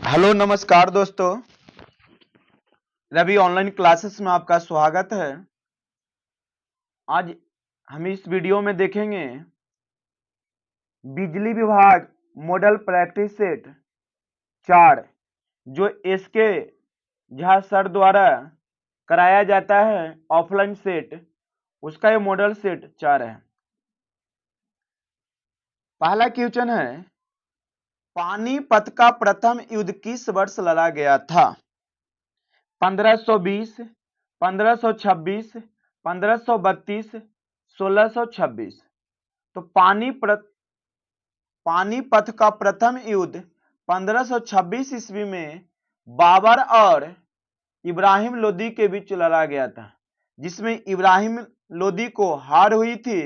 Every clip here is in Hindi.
हेलो नमस्कार दोस्तों, रवि ऑनलाइन क्लासेस में आपका स्वागत है। आज हम इस वीडियो में देखेंगे बिजली विभाग मॉडल प्रैक्टिस सेट 4 जो एसके झा सर द्वारा कराया जाता है ऑफलाइन सेट, उसका ये मॉडल सेट 4 है। पहला क्वेश्चन है, पानीपत का प्रथम युद्ध किस वर्ष लड़ा गया था? 1520, 1526, 1532, 1626। तो पानीपत का प्रथम युद्ध 1526 ईस्वी में बाबर और इब्राहिम लोदी के बीच लड़ा गया था, जिसमें इब्राहिम लोदी को हार हुई थी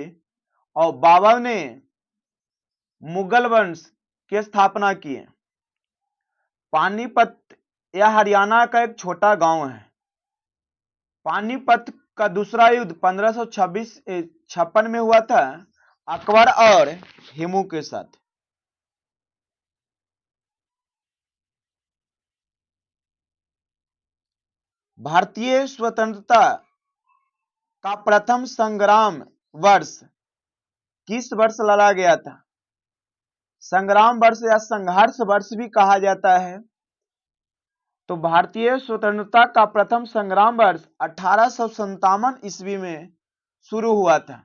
और बाबर ने मुगल वंश की स्थापना की। पानीपत यह हरियाणा का एक छोटा गांव है। पानीपत का दूसरा युद्ध 1556 में हुआ था अकबर और हिमू के साथ। भारतीय स्वतंत्रता का प्रथम संग्राम वर्ष किस वर्ष लड़ा गया था? संग्राम वर्ष या संघर्ष वर्ष भी कहा जाता है। तो भारतीय स्वतंत्रता का प्रथम संग्राम वर्ष 1857 ईस्वी में शुरू हुआ था।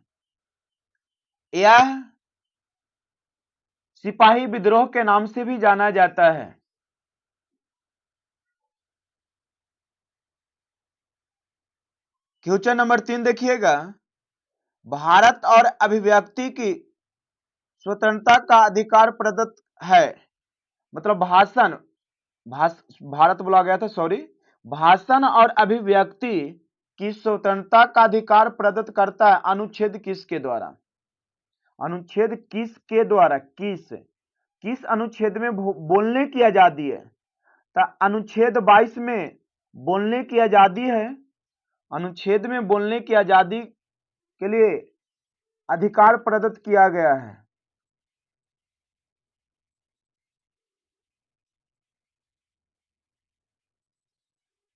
यह सिपाही विद्रोह के नाम से भी जाना जाता है। क्वेश्चन नंबर 3 देखिएगा, भारत और अभिव्यक्ति की स्वतंत्रता का अधिकार प्रदत्त है। मतलब भारत बोला गया था, भाषण और अभिव्यक्ति की स्वतंत्रता का अधिकार प्रदत्त करता है अनुच्छेद किसके द्वारा? अनुच्छेद किसके द्वारा? किस अनुच्छेद में बोलने की आजादी है? तो अनुच्छेद 22 में बोलने की आजादी है। अनुच्छेद में बोलने की आजादी के लिए अधिकार प्रदत्त किया गया है।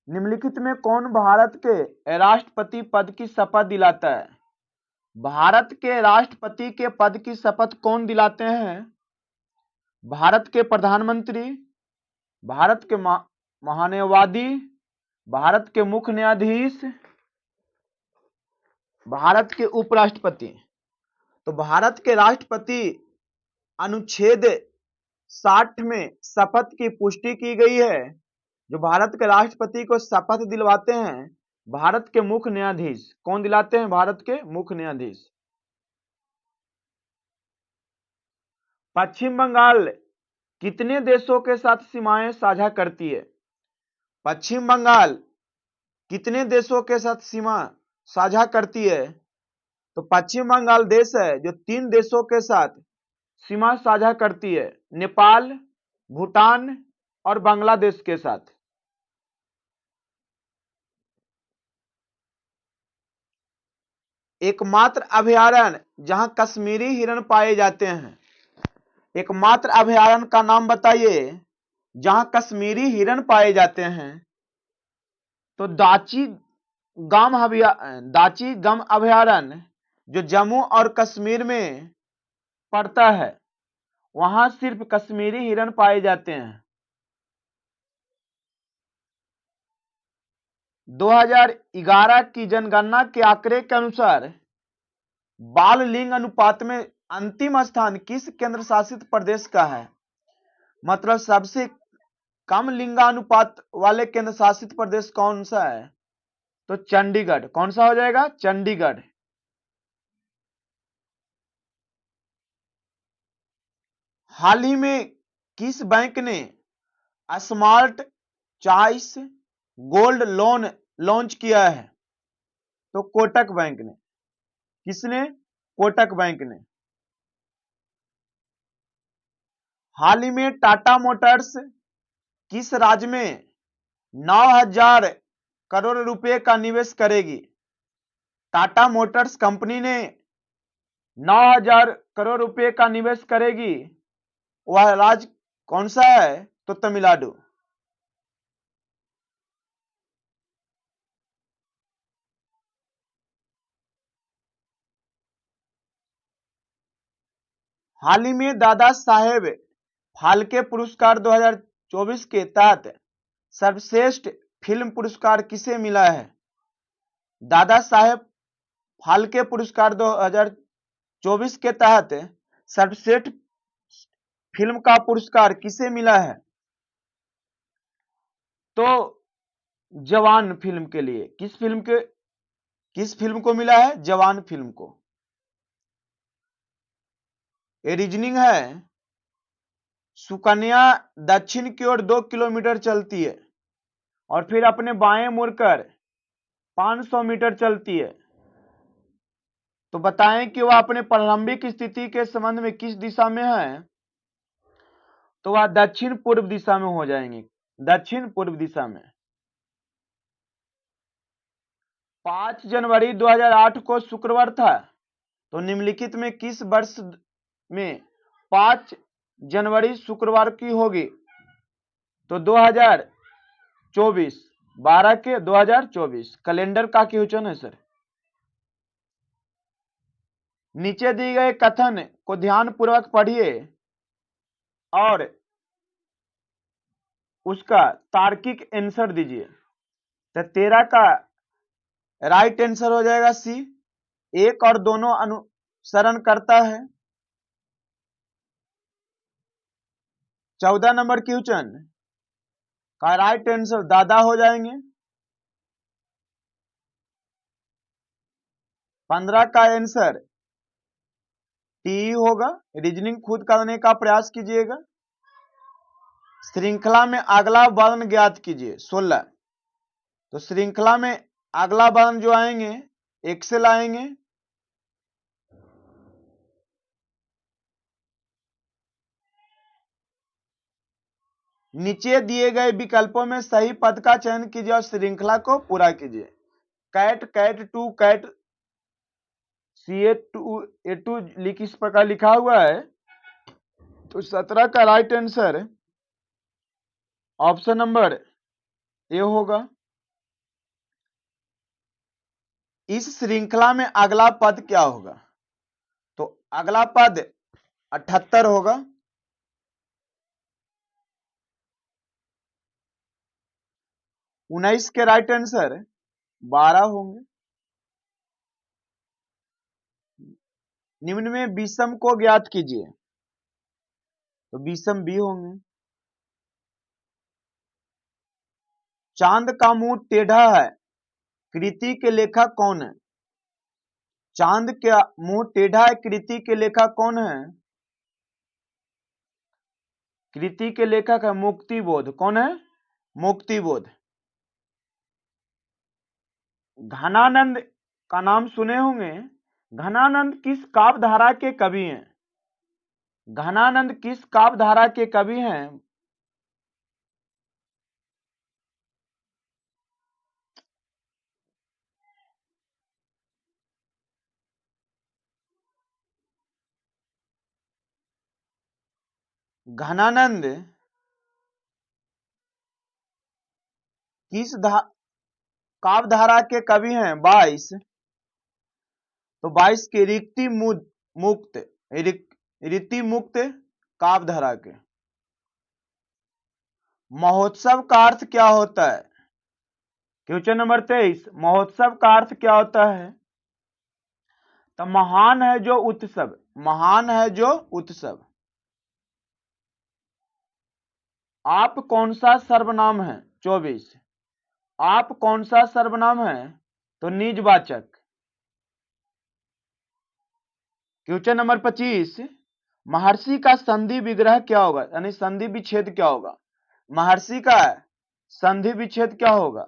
निम्नलिखित में कौन भारत के राष्ट्रपति पद की शपथ दिलाता है? भारत के राष्ट्रपति के पद की शपथ कौन दिलाते हैं? भारत के प्रधानमंत्री, भारत के महान्यायवादी, भारत के मुख्य न्यायाधीश, भारत के उपराष्ट्रपति। तो भारत के राष्ट्रपति अनुच्छेद 60 में शपथ की पुष्टि की गई है। जो भारत के राष्ट्रपति को शपथ दिलवाते हैं भारत के मुख्य न्यायाधीश। कौन दिलाते हैं? भारत के मुख्य न्यायाधीश। पश्चिम बंगाल कितने देशों के साथ सीमाएं साझा करती है? पश्चिम बंगाल कितने देशों के साथ सीमा साझा करती है? तो पश्चिम बंगाल देश है जो 3 देशों के साथ सीमा साझा करती है, नेपाल, भूटान और बांग्लादेश के साथ। एकमात्र अभयारण्य जहां कश्मीरी हिरण पाए जाते हैं, एकमात्र अभयारण्य का नाम बताइए जहां कश्मीरी हिरण पाए जाते हैं। तो दाची गम अभयारण्य जो जम्मू और कश्मीर में पड़ता है, वहां सिर्फ कश्मीरी हिरण पाए जाते हैं। 2011 की जनगणना के आंकड़े के अनुसार बाल लिंग अनुपात में अंतिम स्थान किस केंद्र शासित प्रदेश का है? मतलब सबसे कम लिंगानुपात वाले केंद्र शासित प्रदेश कौन सा है? तो चंडीगढ़। कौन सा हो जाएगा? चंडीगढ़। हाल ही में किस बैंक ने smart choice gold loan launch किया है? तो कोटक बैंक ने। किसने? कोटक बैंक ने। हाल ही में टाटा मोटर्स किस राज्य में 9,000 करोड़ रुपए का निवेश करेगी? टाटा मोटर्स कंपनी ने 9,000 करोड़ रुपए का निवेश करेगी। वह राज्य कौन सा है? तो तमिलनाडु। हाल ही में दादा साहेब फाल्के पुरस्कार 2024 के तहत सर्वश्रेष्ठ फिल्म पुरस्कार किसे मिला है? दादा साहेब फाल्के पुरस्कार 2024 के तहत सर्वश्रेष्ठ फिल्म का पुरस्कार किसे मिला है? तो जवान फिल्म के लिए। किस फिल्म को मिला है? जवान फिल्म को। ये रीजनिंग है। सुकन्या दक्षिण की ओर 2 किलोमीटर चलती है और फिर अपने बाएं मुड़कर 500 मीटर चलती है, तो बताएं कि वह अपने प्रारंभिक स्थिति के संबंध में किस दिशा में है? तो वह दक्षिण पूर्व दिशा में हो जाएंगे, दक्षिण पूर्व दिशा में। 5 जनवरी 2008 को शुक्रवार था, तो निम्नलिखित में किस वर्ष में 5 जनवरी शुक्रवार की होगी? तो 2024, 12 के 2024 कैलेंडर का क्वेश्चन है सर। नीचे दिए गए कथन को ध्यान पूर्वक पढ़िए और उसका तार्किक आंसर दीजिए। तो 13 का राइट आंसर हो जाएगा सी, एक और दोनों अनुसरण करता है। 14 नंबर क्वेश्चन का राइट आंसर दादा हो जाएंगे। 15 का आंसर टी होगा। रीजनिंग खुद करने का प्रयास कीजिएगा। श्रृंखला में अगला वर्ण ज्ञात कीजिए 16। तो श्रृंखला में अगला वर्ण जो आएंगे एक्सेल आएंगे। नीचे दिए गए विकल्पों में सही पद का चयन कीजिए और श्रृंखला को पूरा कीजिए। Cat, cat to, cat CA2A2 इस प्रकार लिखा हुआ है। तो 17 का right answer option number A होगा। इस श्रृंखला में अगला पद क्या होगा? तो अगला पद 78 होगा। 19 के राइट आंसर 12 होंगे। निम्न में विषम को ज्ञात कीजिए। तो विषम बी होंगे। चांद का मुंह टेढ़ा है, कृति के लेखक कौन है? चांद का मुंह टेढ़ा है, कृति के लेखक कौन है? कृति के लेखक है मुक्तिबोध। कौन है? मुक्तिबोध। घनानंद का नाम सुने होंगे। घनानंद किस काव्य धारा के कवि हैं? घनानंद किस काव्य धारा के कवि हैं? घनानंद किस काव्य धारा के कवि हैं? 22। तो 22 के रीति मुक्त काव्य धारा के। महोत्सव का अर्थ क्या होता है? क्वेश्चन नंबर 23, महोत्सव का अर्थ क्या होता है? तो महान है जो उत्सव, महान है जो उत्सव। आप कौन सा सर्वनाम है? 24। आप कौन सा सर्वनाम है? तो निजवाचक। क्वेश्चन नंबर 25, महर्षि का संधि विग्रह क्या होगा? यानी संधि विच्छेद क्या होगा? महर्षि का संधि विच्छेद क्या होगा?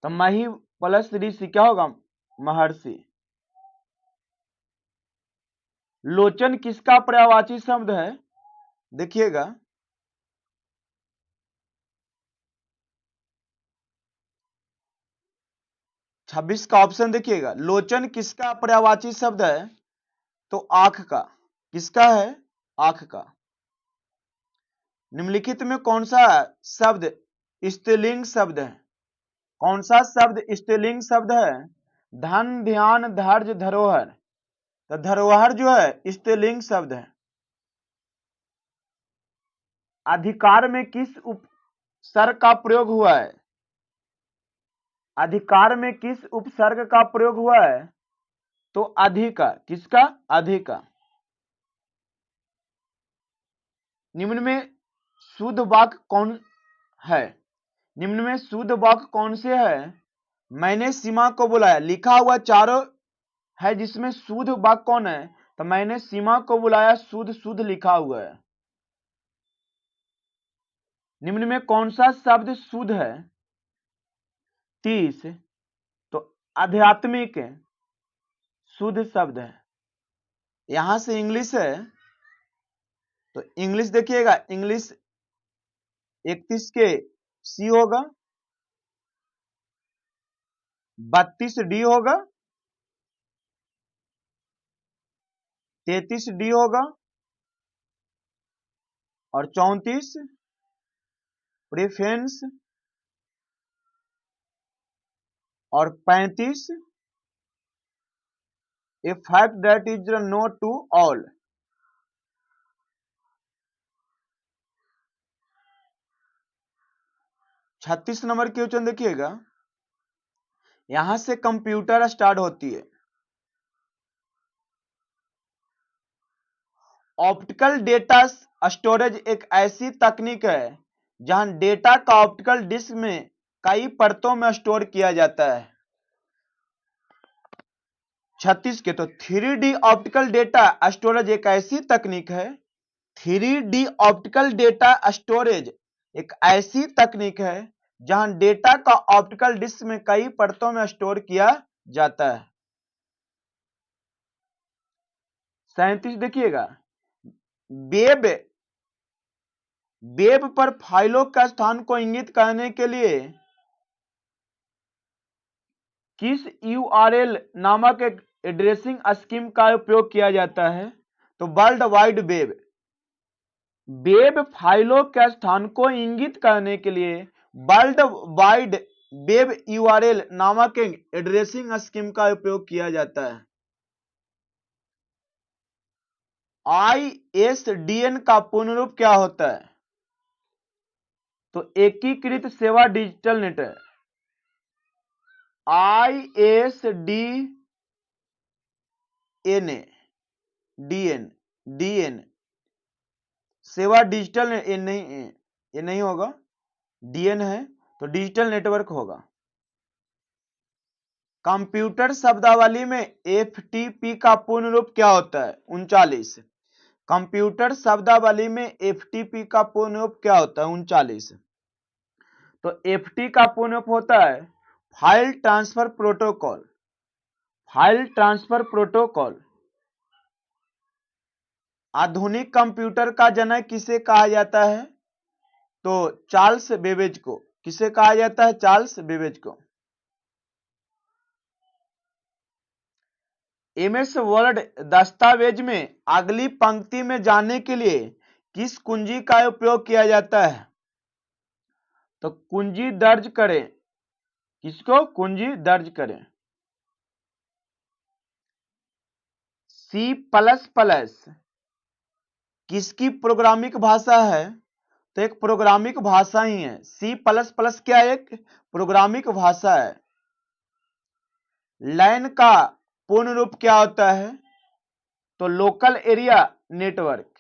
तो मही प्लस ऋषि क्या होगा? महर्षि। लोचन किसका पर्यायवाची शब्द है? देखिएगा, छब्बीस का ऑप्शन देखिएगा। लोचन किसका पर्यायवाची शब्द है? तो आंख का। किसका है? आंख का। निम्नलिखित में कौन सा शब्द स्त्रीलिंग शब्द है? कौन सा शब्द स्त्रीलिंग शब्द है? धन, ध्यान, धैर्य, धरोहर। तो धरोहर जो है स्त्रीलिंग शब्द है। अधिकार में किस उपसर्ग का प्रयोग हुआ है? अधिकार में किस उपसर्ग का प्रयोग हुआ है? तो अधिका। किसका? अधिका। निम्न में शुद्ध वाक्य कौन है? निम्न में शुद्ध वाक्य कौन से है? मैंने सीमा को बुलाया। लिखा हुआ चारों है जिसमें शुद्ध वाक्य कौन है? तो मैंने सीमा को बुलाया शुद्ध शुद्ध लिखा हुआ है। निम्न में कौन सा शब्द शुद्ध है? 30। तो आध्यात्मिक शुद्ध शब्द है। यहां से इंग्लिश है तो इंग्लिश देखिएगा, इंग्लिश 31 के सी होगा, 32 डी होगा, 33 डी होगा और 34 प्रेफरेंस और 35 a fact that is known to all. छत्तीस नंबर की क्वेश्चन देखिएगा, यहां से कंप्यूटर स्टार्ट होती है। ऑप्टिकल डेटा स्टोरेज एक ऐसी तकनीक है जहां डेटा का ऑप्टिकल डिस्क में कई परतों में स्टोर किया जाता है। 36 के तो 3D ऑप्टिकल डेटा स्टोरेज एक ऐसी तकनीक है। 3D ऑप्टिकल डेटा स्टोरेज एक ऐसी तकनीक है जहां डेटा का ऑप्टिकल डिस्क में कई परतों में स्टोर किया जाता है। 37 देखिएगा, वेब वेब पर फाइलों का स्थान को इंगित करने के लिए किस URL नामक एक एड्रेसिंग स्कीम का उपयोग किया जाता है? तो वर्ल्ड वाइड वेब। वेब फाइलों के स्थान को इंगित करने के लिए वर्ल्ड वाइड वेब URL नामक एक एड्रेसिंग स्कीम का उपयोग किया जाता है। ISDN का पूर्ण रूप क्या होता है? तो एकीकृत सेवा डिजिटल नेटवर्क। DN सेवा डिजिटल ये नहीं होगा, DN है तो डिजिटल नेटवर्क होगा। कंप्यूटर शब्दावली में FTP का पूर्ण रूप क्या होता है? 39। कंप्यूटर शब्दावली में FTP का पूर्ण रूप क्या होता है? 39। तो FT का पूर्ण रूप होता है file transfer protocol. File transfer protocol. आधुनिक कंप्यूटर का जनक किसे कहा जाता है? तो चार्ल्स बेबेज को। किसे कहा जाता है? चार्ल्स बेबेज को। MS वर्ड दस्तावेज में अगली पंक्ति में जाने के लिए किस कुंजी का उपयोग किया जाता है? तो कुंजी दर्ज करें। किसको? कुंजी दर्ज करें। C++ किसकी प्रोग्रामिंग भाषा है? तो एक प्रोग्रामिंग भाषा ही है। C++ क्या एक प्रोग्रामिंग भाषा है। लैन का पूर्ण रूप क्या होता है? तो local area network.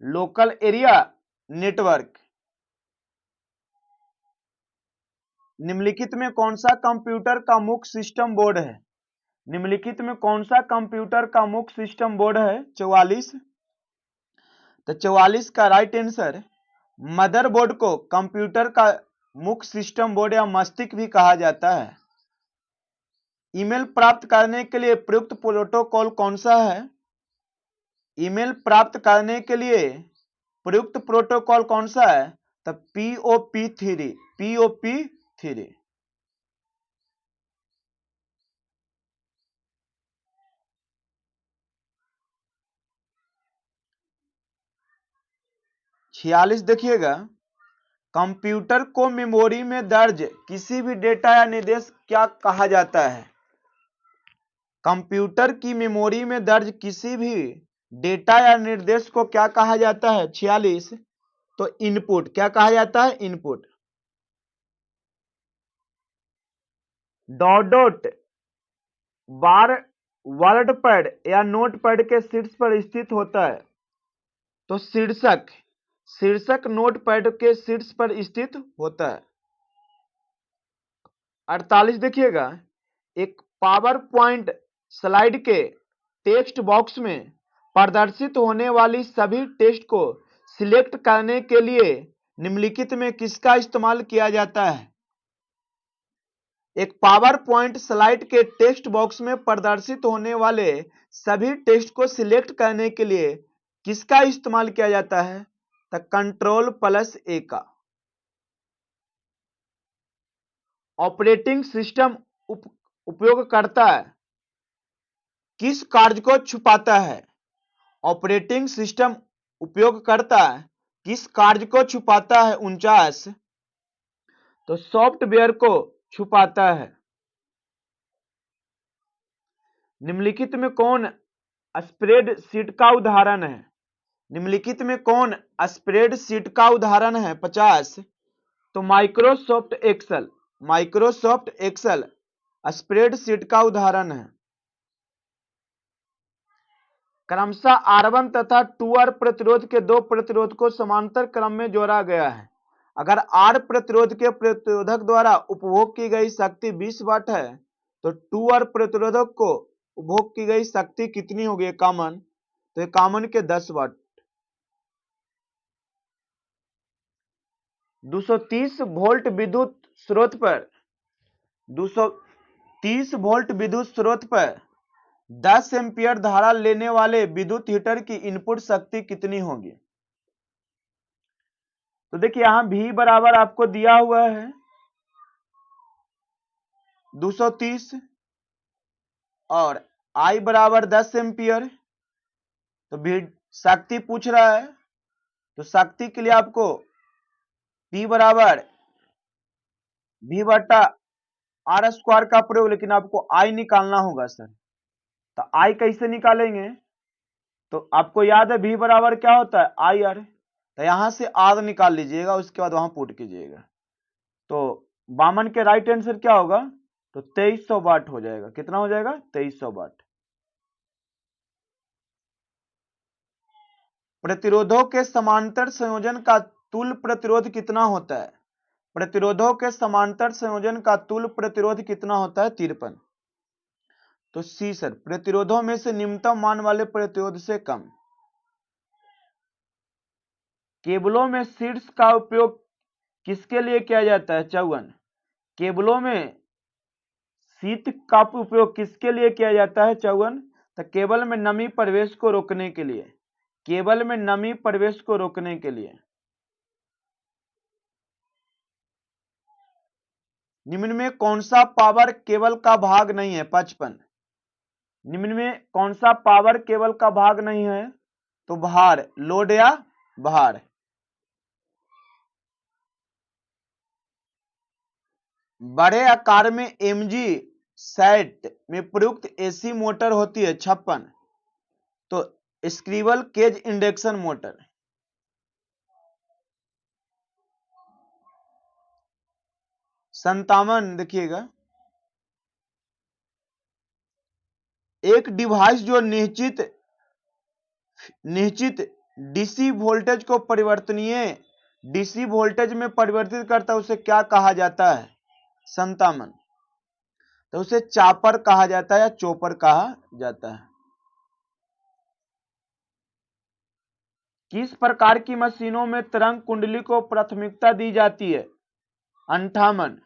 Local area network. निम्नलिखित में कौन सा कंप्यूटर का मुख्य सिस्टम बोर्ड है? निम्नलिखित में कौन सा कंप्यूटर का मुख्य सिस्टम बोर्ड है? 44। तो 44 का राइट आंसर, मदरबोर्ड को कंप्यूटर का मुख्य सिस्टम बोर्ड या मस्तिष्क भी कहा जाता है। ईमेल प्राप्त करने के लिए प्रयुक्त प्रोटोकॉल कौन सा है? ईमेल प्राप्त करने के लिए प्रयुक्त प्रोटोकॉल कौन सा है? तो POP3। POP3। 46 देखिएगा, कंप्यूटर को मेमोरी में दर्ज किसी भी डेटा या निर्देश क्या कहा जाता है? कंप्यूटर की मेमोरी में दर्ज किसी भी डेटा या निर्देश को क्या कहा जाता है? 46, तो इनपुट। क्या कहा जाता है? इनपुट। डॉट डॉट बार वर्ड पैड या नोट पैड के शीर्ष पर स्थित होता है, तो शीर्षक। शीर्षक नोट पैड के शीर्ष पर स्थित होता है। 48 देखिएगा, एक पावर पॉइंट स्लाइड के टेक्स्ट बॉक्स में प्रदर्शित होने वाली सभी टेक्स्ट को सिलेक्ट करने के लिए निम्नलिखित में किसका इस्तेमाल किया जाता है? एक पावर पॉइंट स्लाइड के टेक्स्ट बॉक्स में प्रदर्शित होने वाले सभी टेक्स्ट को सिलेक्ट करने के लिए किसका इस्तेमाल किया जाता है? तो Ctrl+A का। ऑपरेटिंग सिस्टम उपयोगकर्ता किस कार्य को छुपाता है? ऑपरेटिंग सिस्टम उपयोगकर्ता किस कार्य को छुपाता है? 49, तो सॉफ्टवेयर को छुपाता है। निम्नलिखित में कौन स्प्रेडशीट का उदाहरण है? निम्नलिखित में कौन स्प्रेडशीट का उदाहरण है? 50, तो Microsoft Excel. Microsoft Excel spreadsheet का उदाहरण है। क्रमशः R1 तथा 2R प्रतिरोध के दो प्रतिरोध को समांतर क्रम में जोड़ा गया है। अगर R प्रतिरोध के प्रतिरोधक द्वारा उपभोग की गई शक्ति 20 वाट है, तो 2R प्रतिरोधक को उपभोग की गई शक्ति कितनी होगी? कॉमन, तो कॉमन के 10 वाट। 230 वोल्ट विद्युत स्रोत पर 230 वोल्ट विद्युत स्रोत पर 10 एम्पियर धारा लेने वाले विद्युत हीटर की इनपुट शक्ति कितनी होगी? तो देखिए यहां V बराबर आपको दिया हुआ है 230 और I बराबर 10 एम्पियर। तो V शक्ति पूछ रहा है, तो शक्ति के लिए आपको P बराबर V बटा R स्क्वायर का प्रयोग, लेकिन आपको I निकालना होगा सर। तो I कैसे निकालेंगे? तो आपको याद है V बराबर क्या होता है? IR। तो यहां से R निकाल लीजिएगा, उसके बाद वहां पुट कीजिएगा। तो बामन के राइट आंसर क्या होगा? तो 2300 वाट हो जाएगा। कितना हो जाएगा? 2300 वाट। प्रतिरोधों के समांतर संयोजन का तुल्य प्रतिरोध कितना होता है? प्रतिरोधों के समांतर संयोजन का तुल्य प्रतिरोध कितना होता है? 53। तो सी सर, प्रतिरोधों में से निम्नतम मान वाले प्रतिरोध से कम। केबलों में शीट्स का उपयोग किसके लिए किया जाता है? 54। केबलों में शीट का उपयोग किसके लिए किया जाता है? 54। तो केबल में नमी प्रवेश को रोकने के लिए। केबल में नमी प्रवेश को रोकने के लिए। निम्न में कौन सा पावर केबल का भाग नहीं है? 55। निम्न में कौन सा पावर केबल का भाग नहीं है? तो भार, लोड या भार। बड़े आकार में एमजी सेट में प्रयुक्त एसी मोटर होती है 56, तो स्क्रीवल केज इंडक्शन मोटर। संतावन देखिएगा, एक डिवाइस जो निश्चित डीसी वोल्टेज को परिवर्तनीय डीसी वोल्टेज में परिवर्तित करता है, उसे क्या कहा जाता है? 57, तो उसे चापर कहा जाता है या चोपर कहा जाता है। किस प्रकार की मशीनों में तरंग कुंडली को प्राथमिकता दी जाती है? 58।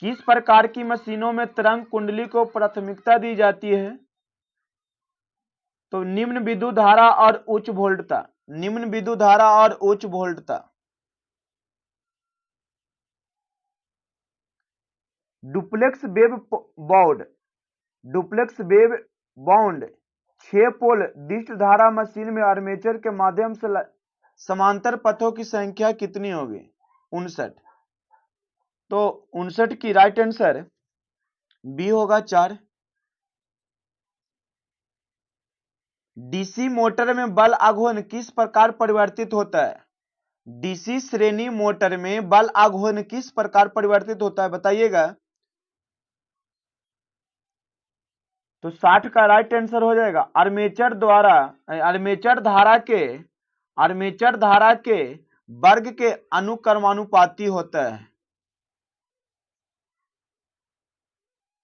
किस प्रकार की मशीनों में तरंग कुंडली को प्राथमिकता दी जाती है? तो निम्न विद्युत धारा और उच्च वोल्टता। निम्न विद्युत धारा और उच्च वोल्टता। Duplex wave wound duplex wave wound 6 pole डिस्ट धारा मशीन में आर्मेचर के माध्यम से समांतर पथों की संख्या कितनी होगी? 59। तो 59 की राइट आंसर बी होगा 4। डीसी मोटर में बल आघूर्ण किस प्रकार परिवर्तित होता है? डीसी श्रेणी मोटर में बल आघूर्ण किस प्रकार परिवर्तित होता है बताइएगा। तो 60 का राइट आंसर हो जाएगा। आर्मेचर धारा के वर्ग के अनुक्रमानुपाती होता है।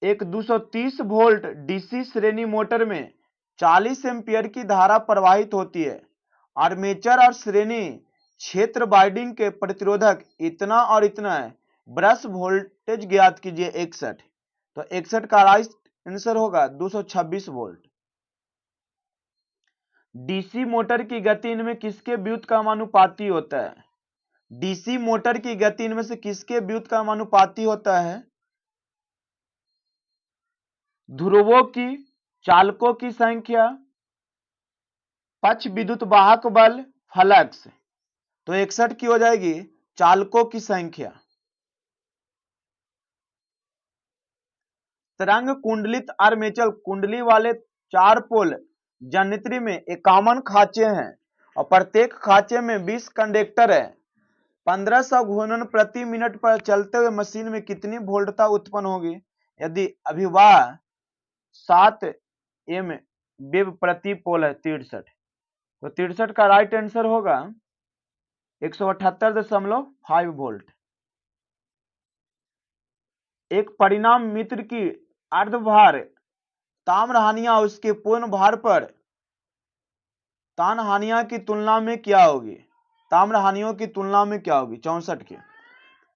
एक 230 वोल्ट डीसी श्रेणी मोटर में 40 एम्पीयर की धारा प्रवाहित होती है। आर्मेचर और श्रेणी क्षेत्र वाइंडिंग के प्रतिरोधक इतना और इतना है। ब्रश वोल्टेज ज्ञात कीजिए 61। तो 61 का राइट आंसर होगा 226 वोल्ट। डीसी मोटर की गति इनमें किसके व्युत्क्रमानुपाती होता है? डीसी मोटर की गति इनमें से किसके व्युत्क्रमानुपाती होता है? ध्रुवों की, चालकों की संख्या, पक्ष विद्युत वाहक बल, फ्लक्स। तो 61 की हो जाएगी चालकों की संख्या। तरंग कुंडलित आर्मेचर कुंडली वाले 4 पोल जनरेटर में 51 खांचे हैं और प्रत्येक खांचे में 20 कंडक्टर है। 1500 घूर्णन प्रति मिनट पर चलते हुए मशीन में कितनी वोल्टता उत्पन्न होगी यदि अभिवाह 7 एम वेब प्रति पोल है 63। तो 63 का राइट आंसर होगा 178.5 वोल्ट। एक परिणाम मित्र की अर्धभार ताम्रहानियां उसके पूर्ण भार पर तानहानियां की तुलना में क्या होगी? ताम्रहानियों की तुलना में क्या होगी? 64 की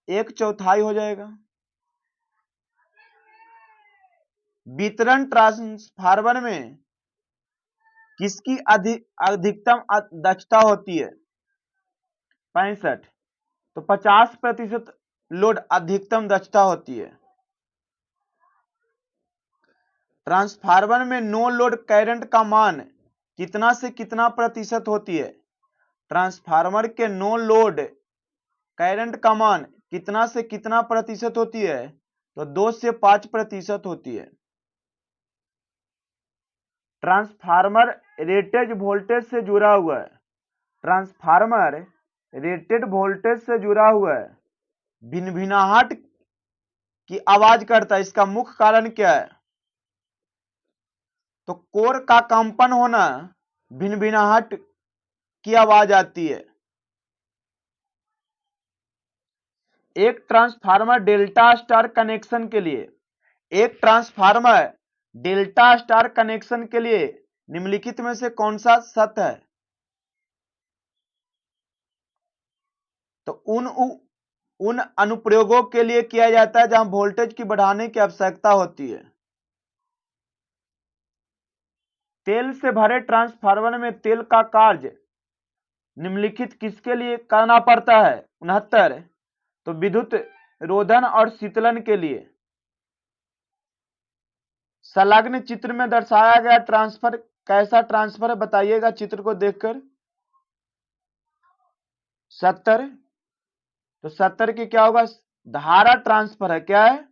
1/4 हो जाएगा। वितरण ट्रांसफार्मर में किसकी अधिकतम दक्षता होती है? 65। तो 50% लोड अधिकतम दक्षता होती है। ट्रांसफार्मर में नो लोड करंट का मान कितना से कितना प्रतिशत होती है? ट्रांसफार्मर के नो लोड करंट का मान कितना से कितना प्रतिशत होती है? तो 2 से 5% होती है। ट्रांसफार्मर रेटेड वोल्टेज से जुड़ा हुआ है। ट्रांसफार्मर रेटेड वोल्टेज से जुड़ा हुआ है। भिनभिनाहट की आवाज करता है, इसका मुख्य कारण क्या है? तो कोर का कंपन होना, भिनभिनाहट की आवाज आती है। एक ट्रांसफार्मर डेल्टा स्टार कनेक्शन के लिए निम्नलिखित में से कौन सा सत्य है? तो उन अनुप्रयोगों के लिए किया जाता है जहां वोल्टेज की बढ़ाने की आवश्यकता होती है। तेल से भरे ट्रांसफार्मर में तेल का कार्य निम्नलिखित किसके लिए करना पड़ता है? 69। तो विद्युत रोधन और शीतलन के लिए। संलग्न चित्र में दर्शाया गया ट्रांसफर कैसा ट्रांसफर है बताइएगा चित्र को देखकर। 70। तो 70 की क्या होगा? धारा ट्रांसफर है। क्या है?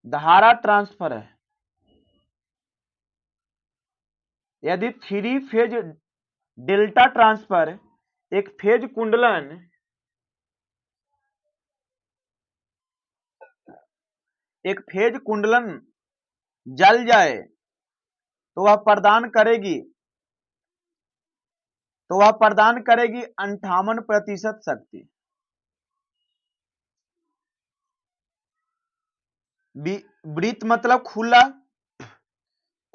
धारा ट्रांसफर है। यदि 3 फेज डेल्टा ट्रांसफर एक फेज कुंडलन जल जाए तो वह प्रदान करेगी 58% शक्ति। वृत्त मतलब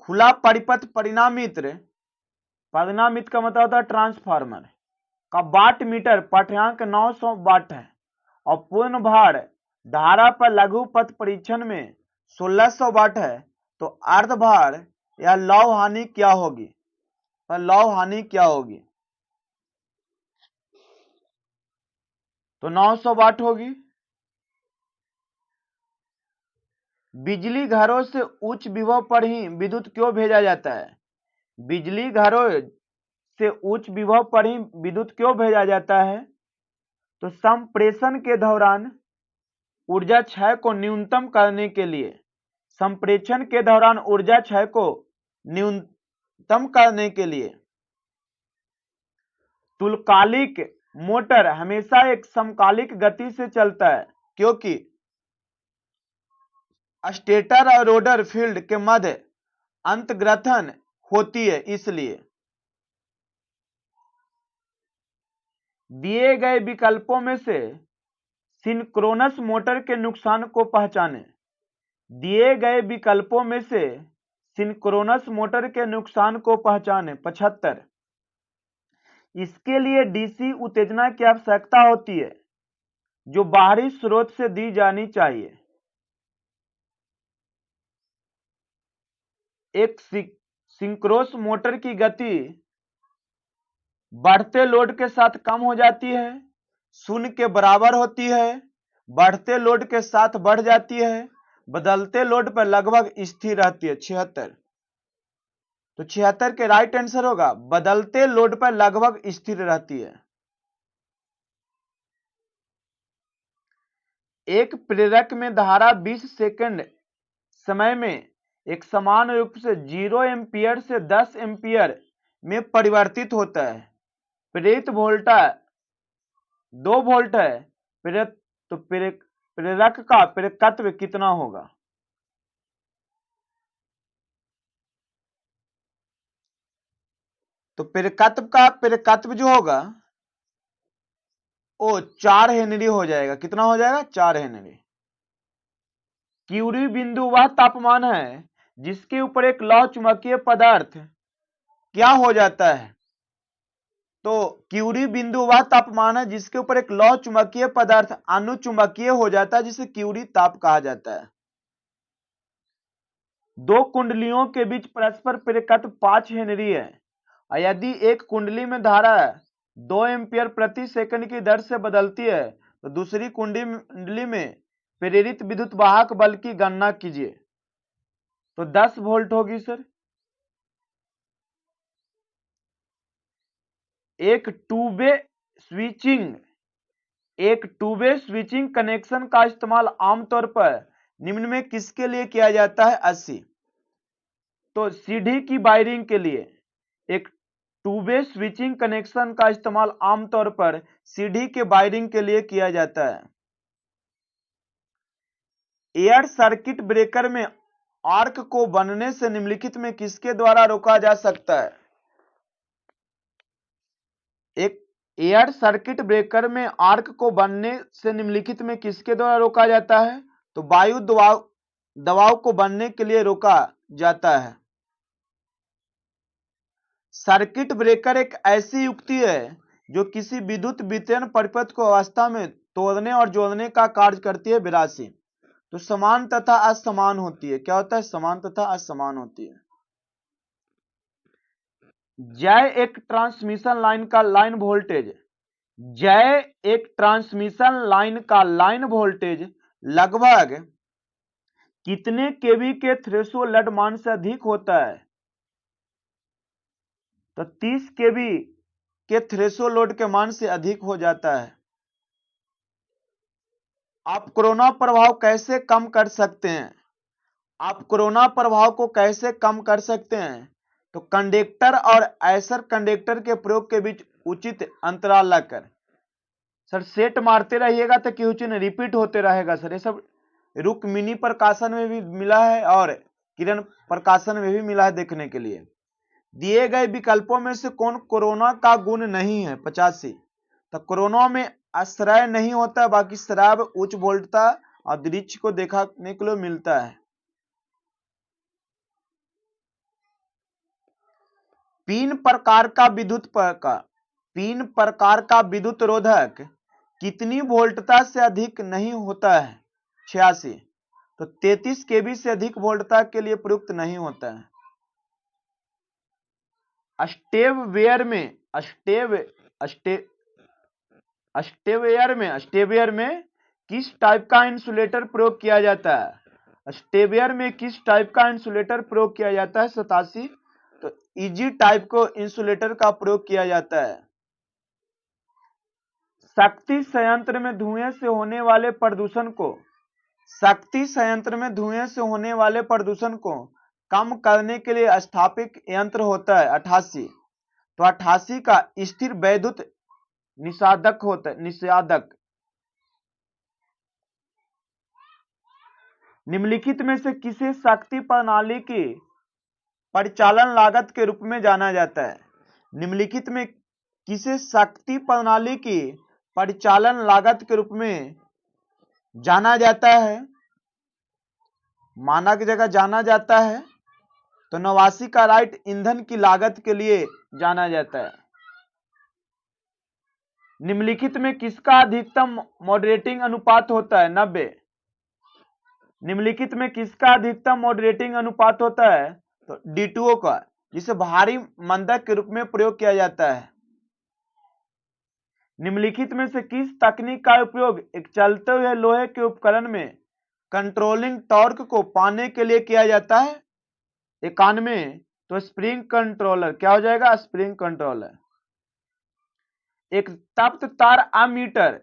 खुला परिपथ। परिणामित्र का मतलब होता है ट्रांसफार्मर का वाट मीटर पाठ्यांक 900 वाट है और पूर्ण भार धारा पर लघु पथ परीक्षण में 1600 वाट है। तो अर्ध भार या लौ हानि क्या होगी? तो 900 वाट होगी। बिजली घरों से उच्च विभव पर ही विद्युत क्यों भेजा जाता है? बिजली घरों से उच्च विभव पर ही विद्युत क्यों भेजा जाता है? तो संप्रेषण के दौरान ऊर्जा क्षय को न्यूनतम करने के लिए। संप्रेषण के दौरान ऊर्जा क्षय को न्यूनतम करने के लिए तुल्यकालिक मोटर हमेशा एक समकालिक गति से चलता है, क्योंकि स्टेटर और रोटर फील्ड के मध्य अंतर्ग्रथन होती है। इसलिए दिए गए विकल्पों में से सिंक्रोनस मोटर के नुकसान को पहचानें। दिए गए विकल्पों में से सिंक्रोनस मोटर के नुकसान को पहचानें। 75, इसके लिए डीसी उत्तेजना की आवश्यकता होती है जो बाहरी स्रोत से दी जानी चाहिए। एक सिंक्रोनस मोटर की गति बढ़ते लोड के साथ कम हो जाती है, शून्य के बराबर होती है, बढ़ते लोड के साथ बढ़ जाती है, बदलते लोड पर लगभग स्थिर रहती है। 76, तो 76 के राइट आंसर होगा बदलते लोड पर लगभग स्थिर रहती है। एक प्रेरक में धारा 20 सेकंड समय में एक समान रूप से 0 एम्पियर से 10 एम्पियर में परिवर्तित होता है। प्रेरित वोल्टेज 2 वोल्ट है। तो प्रेरक का प्रेरकत्व कितना होगा? तो प्रेरकत्व जो होगा वो 4 हेनरी हो जाएगा। कितना हो जाएगा? 4 हेनरी। क्यूरी बिंदु वह तापमान है जिसके ऊपर एक लौह चुंबकीय पदार्थ क्या हो जाता है? तो क्यूरी बिंदु वह तापमान है जिसके ऊपर एक लौह चुंबकीय पदार्थ अनुचुंबकीय हो जाता है, जिसे क्यूरी ताप कहा जाता है। दो कुंडलियों के बीच परस्पर प्रेरकत्व 5 हेनरी है और यदि एक कुंडली में धारा 2 एम्पियर प्रति सेकंड की दर से बदलती है तो दूसरी कुंडली में प्रेरित विद्युत वाहक बल की गणना कीजिए। तो 10 वोल्ट होगी सर। एक टू वे स्विचिंग कनेक्शन का इस्तेमाल आमतौर पर निम्न में किसके लिए किया जाता है? 80, तो सीढ़ी की वायरिंग के लिए एक टू वे स्विचिंग कनेक्शन का इस्तेमाल आमतौर पर सीढ़ी के वायरिंग के लिए किया जाता है। एयर सर्किट ब्रेकर में आर्क को बनने से निम्नलिखित में किसके द्वारा रोका जा सकता है? एक एयर सर्किट ब्रेकर में आर्क को बनने से निम्नलिखित में किसके द्वारा रोका जाता है? तो वायु दबाव को बनने के लिए रोका जाता है। सर्किट ब्रेकर एक ऐसी युक्ति है जो किसी विद्युत वितरण परिपथ को अवस्था में तोड़ने और जोड़ने का कार्य करती है। 82, तो समान तथा असमान होती है। क्या होता है? समान तथा असमान होती है। जय एक ट्रांसमिशन लाइन वोल्टेज लगभग कितने केवी के थ्रेशोल्ड मान से अधिक होता है? तो 30 केवी के थ्रेशोल्ड के मान से अधिक हो जाता है। आप कोरोना प्रभाव कैसे कम कर सकते हैं? आप कोरोना प्रभाव को कैसे कम कर सकते हैं? तो कंडक्टर और ऐसर कंडक्टर के प्रयोग के बीच उचित अंतराल रखकर। सर सेट मारते रहिएगा तो क्वेश्चन रिपीट होते रहेगा सर। ये सब रुक्मिणी प्रकाशन में भी मिला है और किरण प्रकाशन में भी मिला है देखने के लिए। दिए गए विकल्पों में से कौन कोरोना का गुण नहीं है? 85, तो कोरोना में आश्रय नहीं होता, बाकी शराब उच्च वोल्टता और दृश्य को देखने के लिए मिलता है। तीन प्रकार का विद्युत रोधक कितनी वोल्टता से अधिक नहीं होता है? 86, तो 33 केवी से अधिक वोल्टता के लिए प्रयुक्त नहीं होता है। स्टेवेयर में किस टाइप का इंसुलेटर प्रयोग किया जाता है? स्टेवेयर में किस टाइप का इंसुलेटर प्रयोग किया जाता है? 87, तो इजी टाइप को इंसुलेटर का प्रयोग किया जाता है। शक्ति संयंत्र में धुएं से होने वाले प्रदूषण को कम करने के लिए स्थापित यंत्र होता है 88। तो 88 का स्थिर वैद्युत निषादक होता है, निषादक। निम्नलिखित में से किसे शक्ति प्रणाली की परिचालन लागत के रूप में जाना जाता है? निम्नलिखित में किसे शक्ति प्रणाली की परिचालन लागत के रूप में जाना जाता है? मानक जगह जाना जाता है, तो 89 का राइट ईंधन की लागत के लिए जाना जाता है। निम्नलिखित में किसका अधिकतम मॉडरेटिंग अनुपात होता है? 90। निम्नलिखित में किसका अधिकतम मॉडरेटिंग अनुपात होता है? तो D2O का, जिसे भारी मंदक के रूप में प्रयोग किया जाता है। निम्नलिखित में से किस तकनीक का उपयोग एक चलते हुए लोहे के उपकरण में कंट्रोलिंग टॉर्क को पाने के लिए किया जाता है? 91। तो स्प्रिंग कंट्रोलर क्या हो जाएगा? Spring controller. एक तप्त तार अमीटर,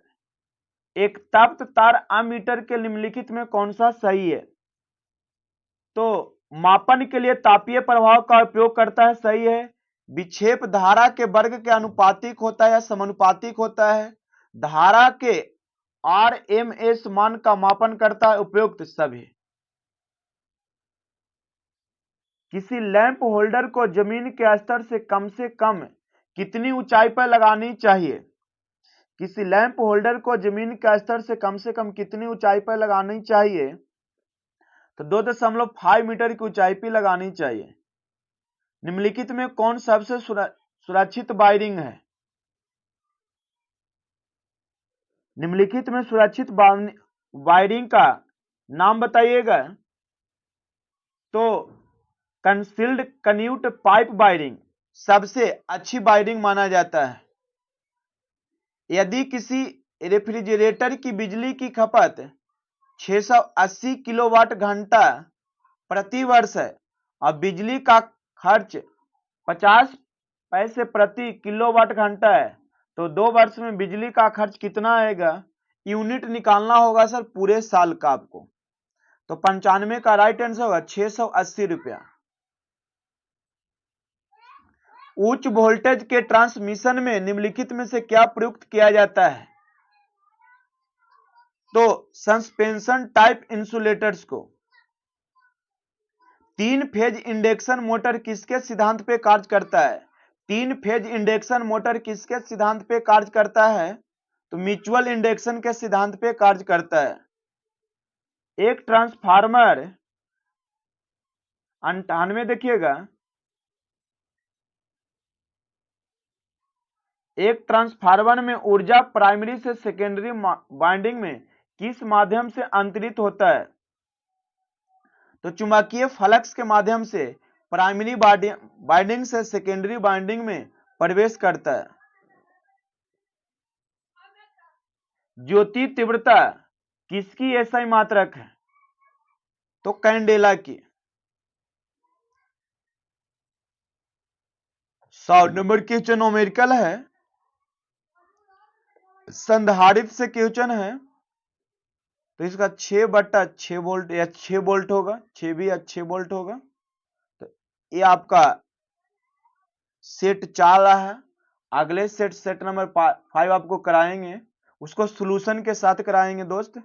एक तप्त तार अमीटर के निम्नलिखित में कौन सा सही है? तो मापन के लिए तापीय प्रभाव का उपयोग करता है, सही है। विक्षेप धारा के वर्ग के अनुपातिक होता है या समानुपातिक होता है। धारा के RMS मान का मापन करता है, उपयुक्त सभी। किसी लैंप होल्डर को जमीन के स्तर से कम कितनी ऊंचाई पर लगानी चाहिए? किसी लैंप होल्डर को जमीन के स्तर से कम कितनी ऊंचाई पर लगानी चाहिए? तो 2.5 मीटर की ऊंचाई पर लगानी चाहिए। निम्नलिखित में कौन सबसे सुरक्षित वायरिंग है? निम्नलिखित में सुरक्षित वायरिंग का नाम बताइएगा। तो कंसील्ड कन्यूट पाइप वायरिंग सबसे अच्छी वायरिंग माना जाता है। यदि किसी रेफ्रिजरेटर की बिजली की खपत 680 किलोवाट घंटा प्रति वर्ष है और बिजली का खर्च 50 पैसे प्रति किलोवाट घंटा है, तो 2 वर्ष में बिजली का खर्च कितना आएगा? यूनिट निकालना होगा सर पूरे साल का आपको। तो 95 का राइट आंसर होगा 680 रुपया। उच्च वोल्टेज के ट्रांसमिशन में निम्नलिखित में से क्या प्रयुक्त किया जाता है? तो सस्पेंशन टाइप इंसुलेटर्स को। 3 फेज इंडक्शन मोटर किसके सिद्धांत पे कार्य करता है? 3 फेज इंडक्शन मोटर किसके सिद्धांत पे कार्य करता है? तो म्यूचुअल इंडक्शन के सिद्धांत पे कार्य करता है। एक ट्रांसफार्मर 98 देखिएगा, एक ट्रांसफार्मर में ऊर्जा प्राइमरी से सेकेंडरी वाइंडिंग में किस माध्यम से अंतरित होता है? तो चुंबकीय फ्लक्स के माध्यम से प्राइमरी वाइंडिंग से सेकेंडरी वाइंडिंग में प्रवेश करता है। ज्योति तीव्रता किसकी एसआई मात्रक है? तो कैंडेला की। 100 नंबर क्वेश्चन न्यूमेरिकल है, संधारित्र से क्वेश्चन है, तो इसका 6/6 वोल्ट या 6 वोल्ट होगा, 6 भी या 6 वोल्ट होगा। तो ये आपका सेट 4 रहा है। अगले सेट नंबर 5 आपको कराएंगे, उसको सॉल्यूशन के साथ कराएंगे दोस्त।